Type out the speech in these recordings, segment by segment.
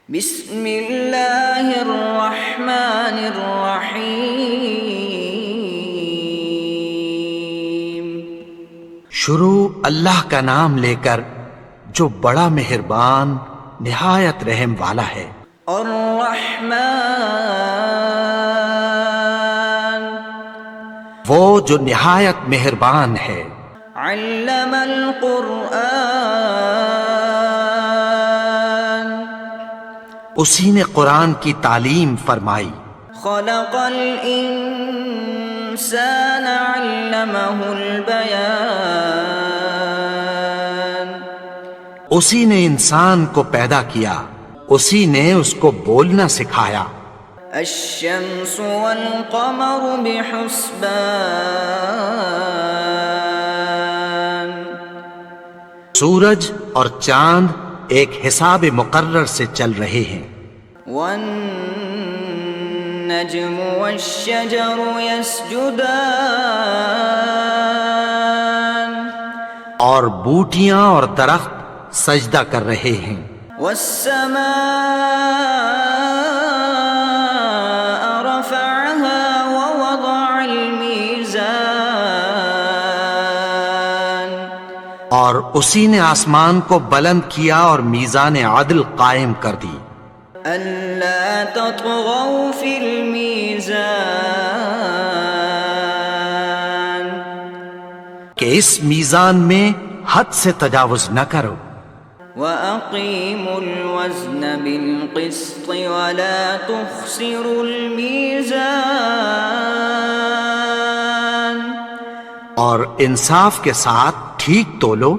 بسم اللہ الرحمن الرحیم۔ شروع اللہ کا نام لے کر جو بڑا مہربان نہایت رحم والا ہے۔ الرحمن وہ جو نہایت مہربان ہے۔ علم القرآن اسی نے قرآن کی تعلیم فرمائی۔ خلق الانسان علمہ البیان اسی نے انسان کو پیدا کیا، اسی نے اس کو بولنا سکھایا۔ الشمس والقمر بحسبان سورج اور چاند ایک حساب مقرر سے چل رہے ہیں۔ والنجم والشجر يسجدان اور بوٹیاں اور درخت سجدہ کر رہے ہیں۔ والسماء رفعها ووضع الميزان اور اسی نے آسمان کو بلند کیا اور میزان عدل قائم کر دی۔ ألا تطغوا في الميزان کہ اس میزان میں حد سے تجاوز نہ کرو۔ وَأَقِيمُوا الْوَزْنَ بِالْقِسْطِ وَلَا تُخْسِرُوا الْمِيزَانَ اور انصاف کے ساتھ ٹھیک تولو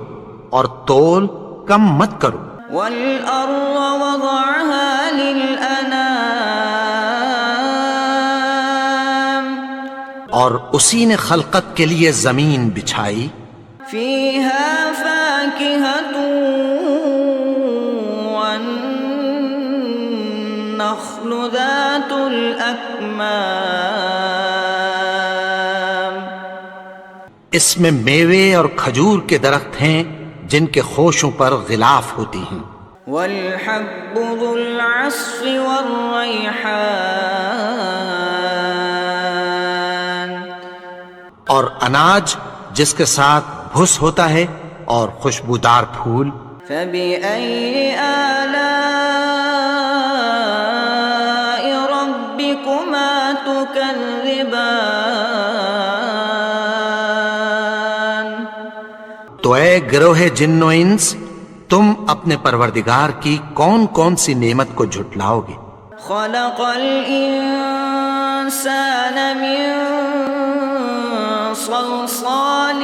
اور تول کم مت کرو۔ وَالْأَرْضَ وَضَعَهَا لِلْأَنَامِ اور اسی نے خلقت کے لیے زمین بچھائی، فِيهَا فَاكِهَةٌ وَالنَّخْلُ ذَاتُ الْأَكْمَامِ اس میں میوے اور کھجور کے درخت ہیں جن کے خوشوں پر غلاف ہوتی ہیں۔ وَالْحَبُّ ذُو الْعَصْفِ وَالرَّيْحَانُ اور اناج جس کے ساتھ بھس ہوتا ہے اور خوشبودار پھول۔ فَبِأَيِّ آلَاءِ رَبِّكُمَا تُكَذِّبَانِ تو اے گروہ جن و انس، تم اپنے پروردگار کی کون کون سی نعمت کو جھٹلاؤ گے؟ خَلَقَ الْإِنسَانَ مِن صَلْصَالٍ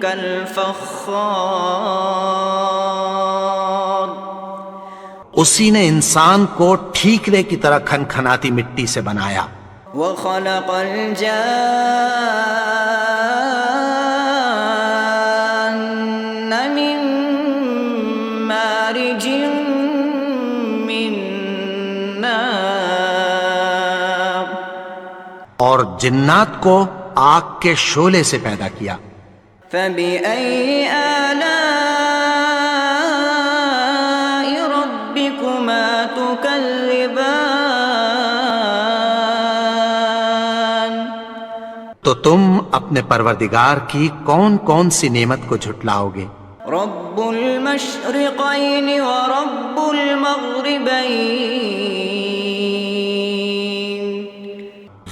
كَالْفَخَّارِ اسی نے انسان کو ٹھیکرے کی طرح کھنکھناتی مٹی سے بنایا۔ وَخَلَقَ الْجَانَّ مِن مَّارِجٍ مِّن نَّارٍ اور جنات کو آگ کے شعلے سے پیدا کیا۔ فَبِأَيِّ آلَاءِ رَبِّكُمَا تُكَذِّبَانِ تو تم اپنے پروردگار کی کون کون سی نعمت کو جھٹلاؤ گے؟ رب المشرقین ورب المغربین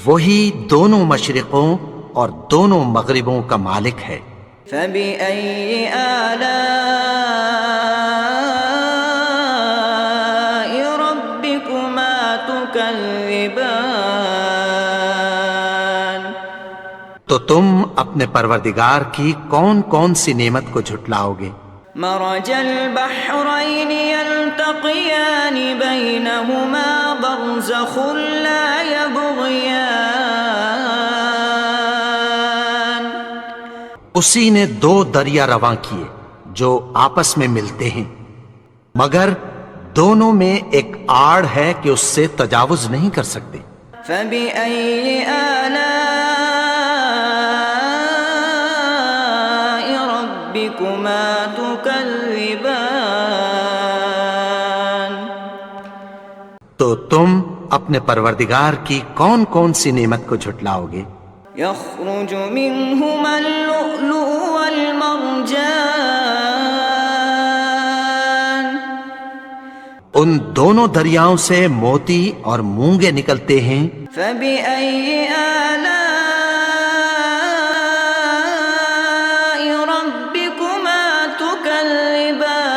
وہی دونوں مشرقوں اور دونوں مغربوں کا مالک ہے۔ فَبِأَيِّ آلَاءِ رَبِّكُمَا تُكَذِّبَانِ تو تم اپنے پروردگار کی کون کون سی نعمت کو جھٹلاؤ گے؟ مرج البحرین یلتقیان بینہما برزخ لا یبغیان اسی نے دو دریا رواں کیے جو آپس میں ملتے ہیں، مگر دونوں میں ایک آڑ ہے کہ اس سے تجاوز نہیں کر سکتے۔ فَبِأَيِّ آلَاءِ رَبِّكُمَا تُكَذِّبَانِ تو تم اپنے پروردگار کی کون کون سی نعمت کو جھٹلاؤ گے؟ يخرج منهما اللؤلؤ والمرجان ان دونوں دریاؤں سے موتی اور مونگے نکلتے ہیں، فبأي آلاء ربكما تكذبان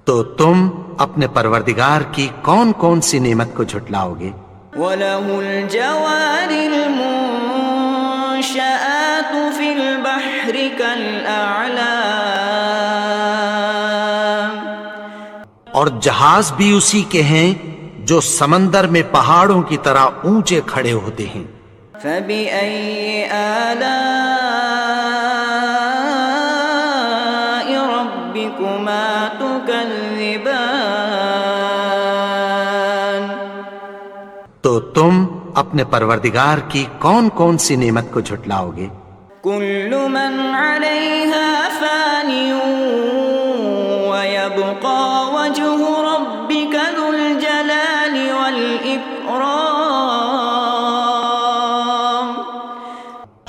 تو تم اپنے پروردگار کی کون کون سی نعمت کو جھٹلاؤ گے؟ وله الجوار المنشآت في البحر كالأعلام اور جہاز بھی اسی کے ہیں جو سمندر میں پہاڑوں کی طرح اونچے کھڑے ہوتے ہیں۔ فبأي آلاء ربكما تكذبان تو تم اپنے پروردگار کی کون کون سی نعمت کو جھٹلاؤ گے؟ كل من عليها فان ويبقى وجه ربك ذو الجلال والإكرام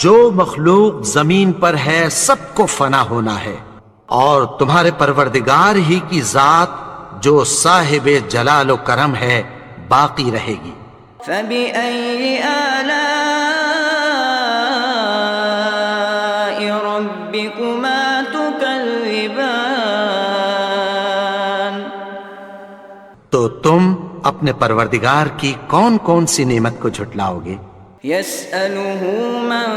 جو مخلوق زمین پر ہے سب کو فنا ہونا ہے، اور تمہارے پروردگار ہی کی ذات جو صاحب جلال و کرم ہے باقی رہے گی۔ فبأي آلاء ربكما تكذبان تو تم اپنے پروردگار کی کون کون سی نعمت کو جھٹلاؤ گے؟ يسأله من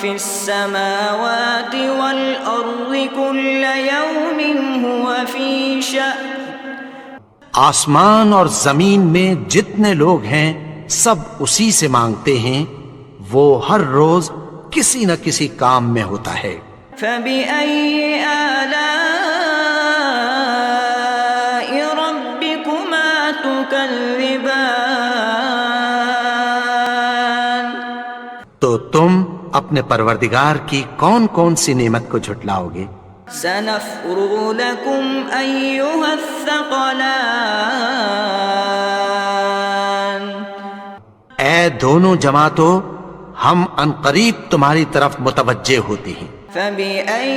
في السماوات والأرض كل يوم هو في شأن آسمان اور زمین میں جتنے لوگ ہیں سب اسی سے مانگتے ہیں، وہ ہر روز کسی نہ کسی کام میں ہوتا ہے۔ فبأي آلاء ربكما تكذبان تو تم اپنے پروردگار کی کون کون سی نعمت کو جھٹلاؤ گے؟ سنفرغ لكم أيها الثقلان اے دونوں جماعتوں، ہم عنقریب تمہاری طرف متوجہ ہوتے ہیں۔ فبأي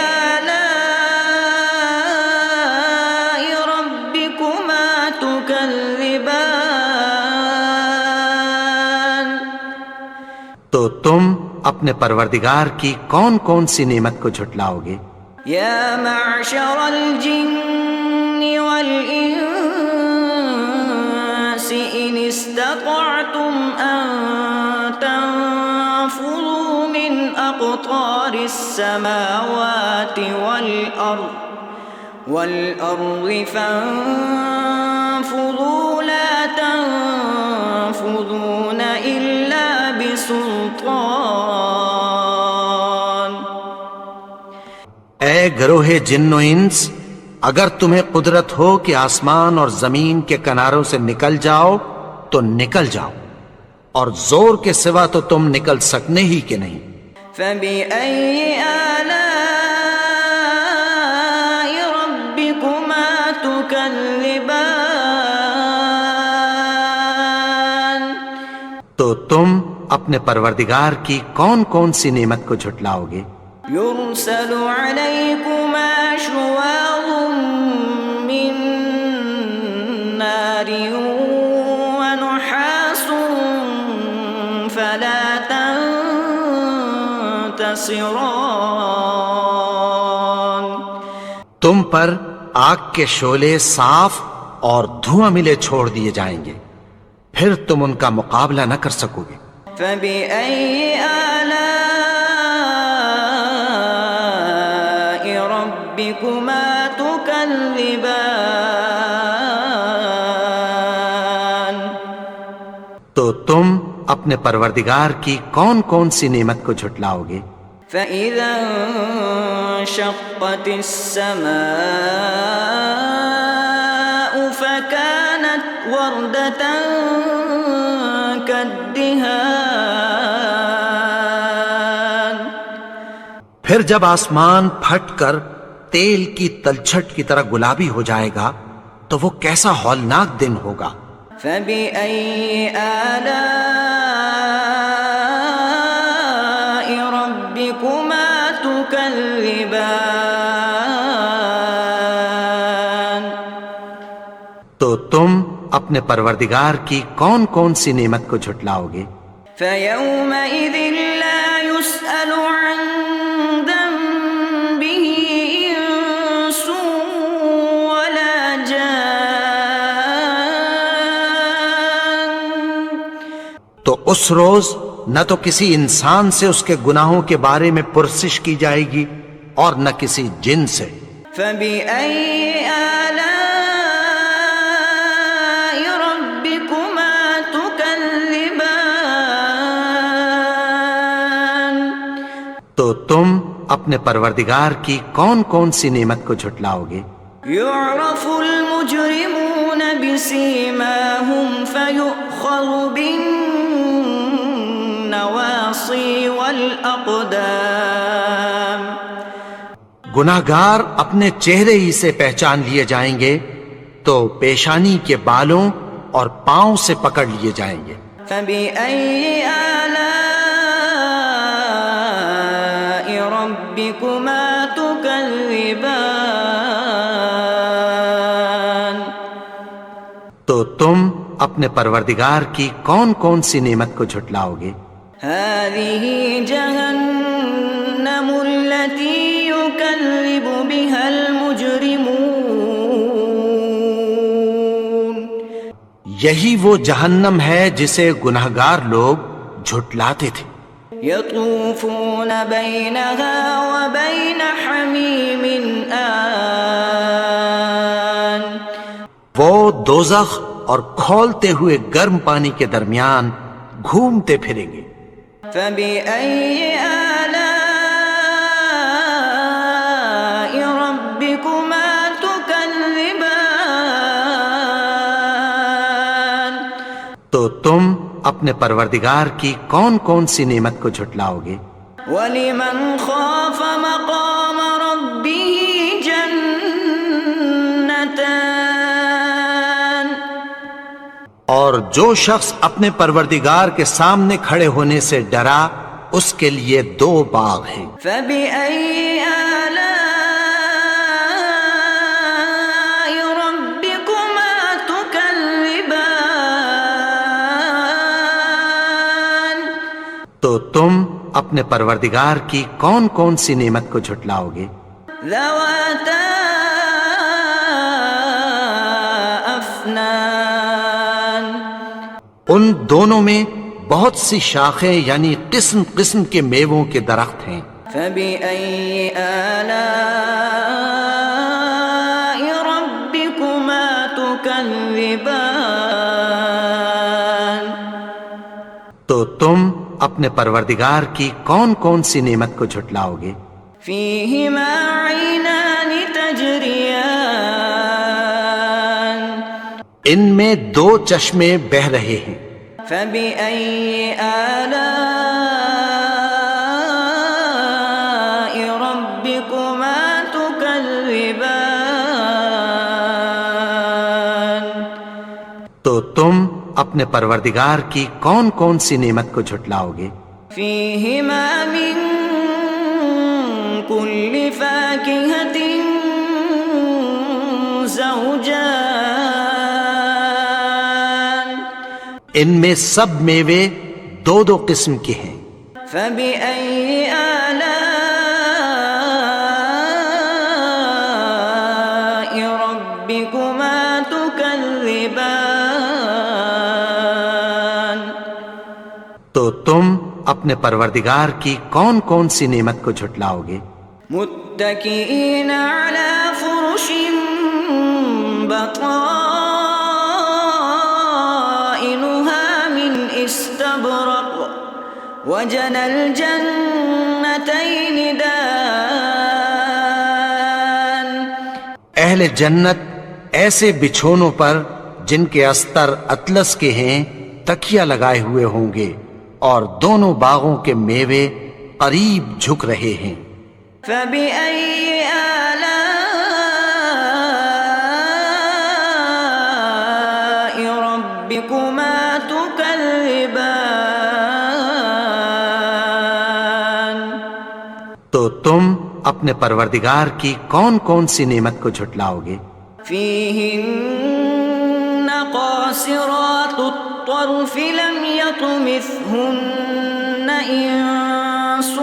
آلاء ربكما تكذبان تو تم اپنے پروردگار کی کون کون سی نعمت کو جھٹلاؤ گے؟ يا معشر الجن والإنس إن استطعتم أن تنفذوا من أقطار السماوات والأرض فانفذوا لا تنفذون إلا بسلطان اے گروہ جن و انس، اگر تمہیں قدرت ہو کہ آسمان اور زمین کے کناروں سے نکل جاؤ تو نکل جاؤ، اور زور کے سوا تو تم نکل سکنے ہی کہ نہیں۔ فبأي آلاء ربكما تكذبان تو تم اپنے پروردگار کی کون کون سی نعمت کو جھٹلاؤ گے؟ يرسل عليكما شواظ من نار ونحاس فلا تنتصران تم پر آگ کے شعلے صاف اور دھواں ملے چھوڑ دیے جائیں گے، پھر تم ان کا مقابلہ نہ کر سکو گے۔ فبأي آلاء ربكما تكذبان تو تم اپنے پروردگار کی کون کون سی نعمت کو جھٹلاؤ گے؟ فإذا انشقت السماء فكانت وردة كالدهان پھر جب آسمان پھٹ کر تیل کی تلچھٹ کی طرح گلابی ہو جائے گا تو وہ کیسا ہولناک دن ہوگا۔ فبأي آلاء ربكما تكذبان؟ تو تم اپنے پروردگار کی کون کون سی نعمت کو جھٹلاؤ گے؟ فيومئذ لا يسأل عن ذنبه إنس ولا جان۔ تو اس روز نہ تو کسی انسان سے اس کے گناہوں کے بارے میں پرسش کی جائے گی اور نہ کسی جن سے۔ فبأي آلاء ربكما تكذبان؟ تو تم اپنے پروردگار کی کون کون سی نعمت کو جھٹلاؤ گے؟ يعرف المجرمون بسيماهم فيؤخذ بالنواصي والأقدام۔ گناہگار اپنے چہرے ہی سے پہچان لیے جائیں گے تو پیشانی کے بالوں اور پاؤں سے پکڑ لیے جائیں گے۔ فبأي آلاء ربكما تكذبان؟ تو تم اپنے پروردگار کی کون کون سی نعمت کو جھٹلاؤ گے؟ هذه جهنم التي يكذب بها المجرمون۔ یہی وہ جہنم ہے جسے گناہگار لوگ جھٹلاتے تھے۔ يطوفون بينها وبين حميم آن۔ وہ دوزخ اور کھولتے ہوئے گرم پانی کے درمیان گھومتے پھریں گے۔ فبأي آلاء ربكما تكذبان؟ تو تم اپنے پروردگار کی کون کون سی نعمت کو جھٹلاؤ گے؟ ولمن خاف مقام ربه جنتان۔ اور جو شخص اپنے پروردگار کے سامنے کھڑے ہونے سے ڈرا اس کے لیے 2 باغ ہیں۔ فبأي آلاء ربكما تكذبان؟ تو تم اپنے پروردگار کی کون کون سی نعمت کو جھٹلاؤ گے؟ ذواتا افنان۔ ان دونوں میں بہت سی شاخیں یعنی قسم قسم کے میووں کے درخت ہیں۔ فبأي آلاء ربكما تكذبان؟ تو تم اپنے پروردگار کی کون کون سی نعمت کو جھٹلاؤ گے؟ فيهما عينان تجريان۔ ان میں 2 چشمے بہ رہے ہیں۔ فبأي آلاء ربكما تكذبان؟ تو تم اپنے پروردگار کی کون کون سی نعمت کو جھٹلاؤ گے؟ فيهما من كل فاكهة زوجان۔ ان میں سب میوے 2 قسم کے ہیں۔ فبأي آلاء ربكما تكذبان؟ تو تم اپنے پروردگار کی کون کون سی نعمت کو جھٹلاؤ گے؟ متكئين على فرش بطائنها من استبرق وجنى الجنتين دان۔ اہل جنت ایسے بچھونوں پر جن کے استر اطلس کے ہیں تکیہ لگائے ہوئے ہوں گے اور دونوں باغوں کے میوے قریب جھک رہے ہیں۔ فبأي آلاء ربكما تكذبان تو تم اپنے پروردگار کی کون کون سی نعمت کو جھٹلاؤ گے؟ فيهن قاصرات الطرف لم يطمثهن إنس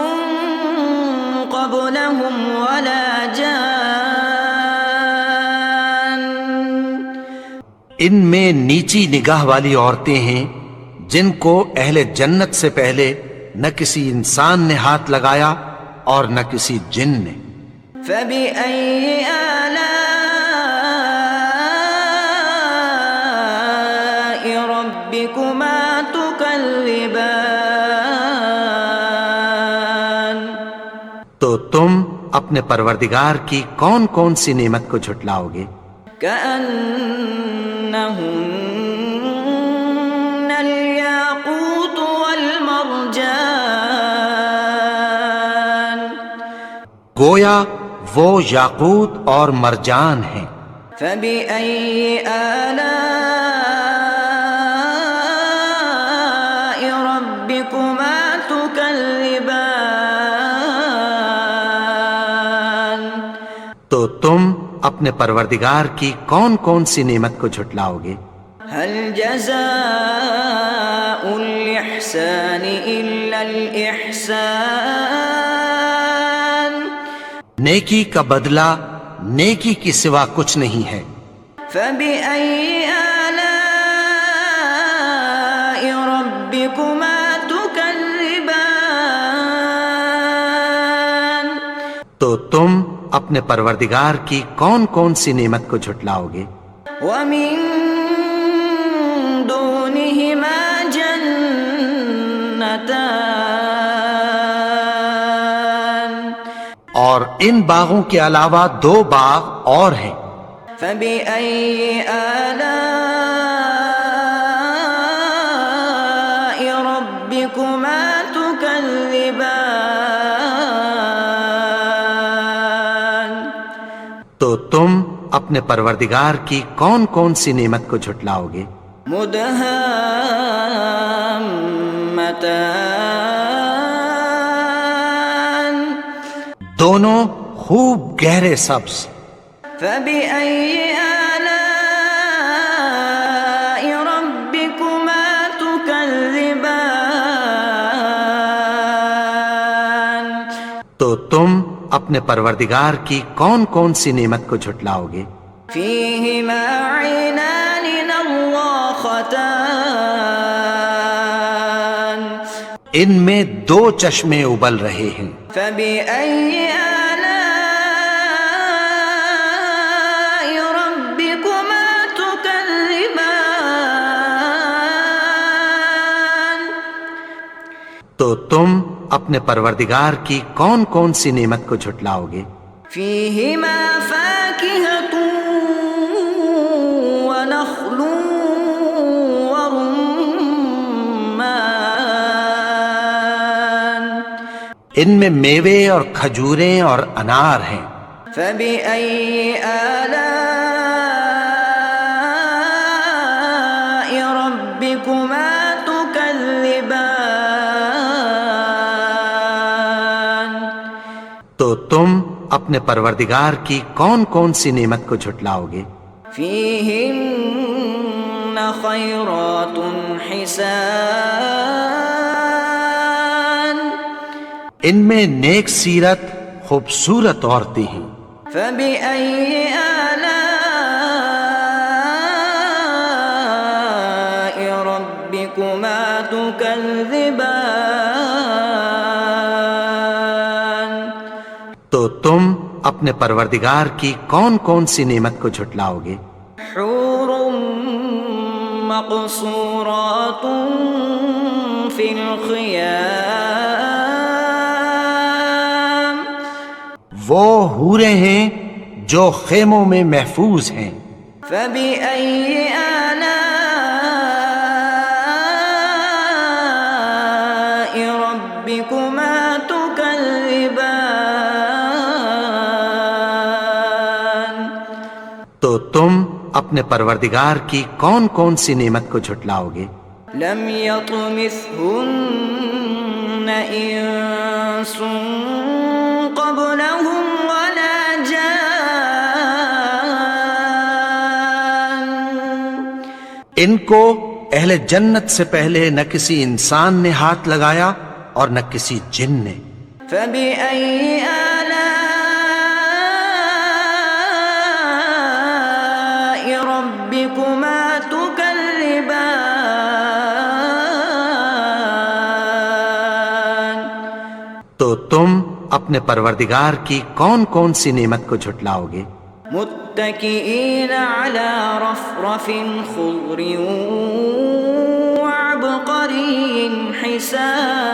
قبلهم ولا جان ان میں نیچی نگاہ والی عورتیں ہیں جن کو اہل جنت سے پہلے نہ کسی انسان نے ہاتھ لگایا اور نہ کسی جن نے۔ فبأي آلاء ربكما تكذبان تو تم اپنے پروردگار کی کون کون سی نعمت کو جھٹلاؤ گے؟ كأنهن الياقوت والمرجان گویا وہ یاقوت اور مرجان ہیں۔ فبأي آلاء ربكما تكذبان تو تم اپنے پروردگار کی کون کون سی نعمت کو جھٹلاؤ گے؟ هل جزاء الإحسان إلا الإحسان نیکی کا بدلہ نیکی کی سوا کچھ نہیں ہے۔ فبأي آلاء ربكما تكذبان تو تم اپنے پروردگار کی کون کون سی نعمت کو جھٹلاؤ گے؟ ومن دونهما جنتان اور ان باغوں کے علاوہ دو باغ اور ہیں۔ فبأي آلاء ربكما تكذبان تو تم اپنے پروردگار کی کون کون سی نعمت کو جھٹلاؤ گے؟ مدهامتان دونوں خوب گہرے سبز۔ فبأي آلاء ربكما تكذبان تو تم اپنے پروردگار کی کون کون سی نعمت کو جھٹلاؤ گے؟ فيهما عينان نضاختان ان میں دو چشمے ابل رہے ہیں۔ فبأي آلاء ربكما تكذبان تو تم اپنے پروردگار کی کون کون سی نعمت کو جھٹلاؤ گے؟ فيهما فاكهة ونخل ورمان ان میں میوے اور کھجوریں اور انار ہیں۔ فبأي آلاء ربكما تكذبان تو تم اپنے پروردگار کی کون کون سی نعمت کو جھٹلاؤ گے؟ فيهن خيرات حسان ان میں نیک سیرت خوبصورت عورتیں ہیں۔ فبأي آلاء ربكما تكذبان تو تم اپنے پروردگار کی کون کون سی نعمت کو جھٹلاؤ گے؟ حور مقصورات في الخيام وہ حوریں ہیں جو خیموں میں محفوظ ہیں۔ فبأي آلاء ربكما تكذبان تو تم اپنے پروردگار کی کون کون سی نعمت کو جھٹلاؤ گے؟ لم يطمثهن انس قبلهم ولا جان ان کو اہل جنت سے پہلے نہ کسی انسان نے ہاتھ لگایا اور نہ کسی جن نے۔ فبأي آلاء ربكما تكذبان تو تم اپنے پروردگار کی کون کون سی نعمت کو جھٹلاؤ گے؟ متكئين على رفرف خضر وعبقري حسان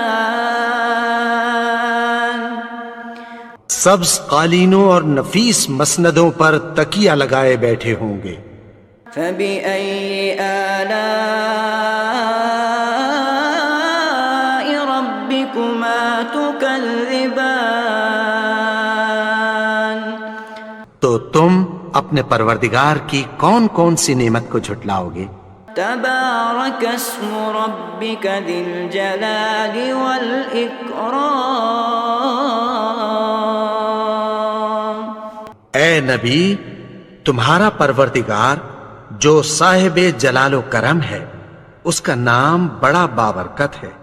سبز قالینوں اور نفیس مسندوں پر تکیہ لگائے بیٹھے ہوں گے۔ فبأي آلاء ربكما تكذبان تو تم اپنے پروردگار کی کون کون سی نعمت کو جھٹلاؤ گے؟ تبارك اسم ربك ذي الجلال والإكرام اے نبی، تمہارا پروردگار جو صاحب جلال و کرم ہے، اس کا نام بڑا بابرکت ہے۔